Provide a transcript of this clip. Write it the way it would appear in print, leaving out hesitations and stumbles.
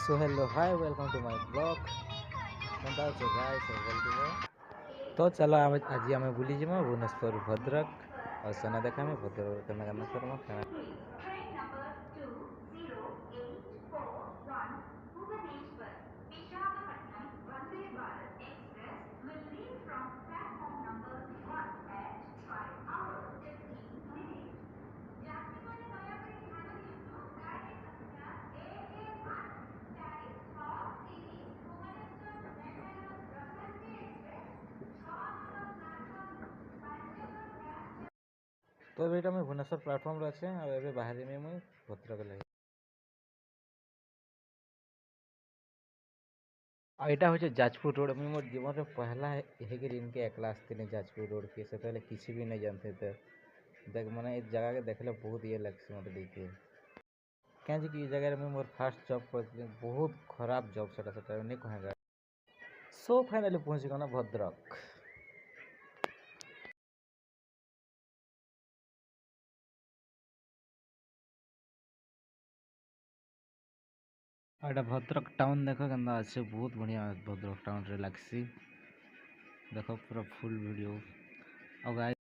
So hello, hi, welcome to my blog. କେନ୍ତା ଅଛ ଗାଏ ସବୁ ଭଲ ଥିବ ତ ଚାଲ ଆଜି ଆମେ ବୁଲିଯିମା ଭୁବନେଶ୍ୱର ଭଦ୍ରକ ଆଉ ସେନା ଦେଖାମେ ଭଦ୍ରକ କେନ୍ତା କେନ୍ତା କର୍ମା କାଣା Train number 20841 Bhubaneswar, Visakhapatnam, Vande Bharat Express will leave from platform number 1 at 5 hours 15 minutes. ଯାତ୍ରୀମାନେ ଦୟାକରି ଧ୍ୟାନ ଦିଅନ୍ତୁ ଗାଡ଼ି ସଂଖ୍ୟା AA1 4630 Bhubaneswar Bengaluru Prashanti express 6 number platform ପାଞ୍ଚ ତ ଏବେ ଏଇଟା ମୁଇଁ ଭୁବନେଶ୍ୱର ପ୍ଲାଟଫର୍ମରେ ଅଛେ ଆଉ ଏବେ ବାହାରିମି ମୁଇଁ ଭଦ୍ରକ ଲାଗି ଆଉ ଏଇଟା ହଉଛି ଯାଜପୁର ରୋଡ଼ ମୁଇଁ ମୋର ଜୀବନରେ ପହଲା ହେଇକିରି ଇନକେ ଏକଲା ଆସିଥିଲି ଯାଜପୁର ରୋଡ଼କେ ସେତେବେଳେ କିଛି ବି ନାଇଁ ଜାଣିଥିଲି ତ ଦେখ ମାନେ ଏ ଜାଗାକେ ଦେଖିଲେ ବହୁତ ଇଏ ଲାଗ୍ସି ମୋତେ ଦେଖି କାହିଁକି ଏ ଜାଗାରେ ମୁଇଁ ମୋର ଫାର୍ଷ୍ଟ ଜବ୍ କରିଥିଲି ବହୁତ ଖରାପ ଜବ୍ ସେଟା ନାଇଁ କହେଗା ସୋ ଫାଇନାଲି ପହଞ୍ଚିଗଲା ଭଦ୍ରକ ଆଉ ଏଇଟା ଭଦ୍ରକ ଟାଉନ୍ ଦେଖ କେନ୍ତା ଅଛି ବହୁତ ବଢ଼ିଆ ଭଦ୍ରକ ଟାଉନ୍ରେ ଲାଗ୍ସି ଦେଖ ପୁରା ଫୁଲ୍ ଭିଡ଼ିଓ ଆଉ ଗାଈ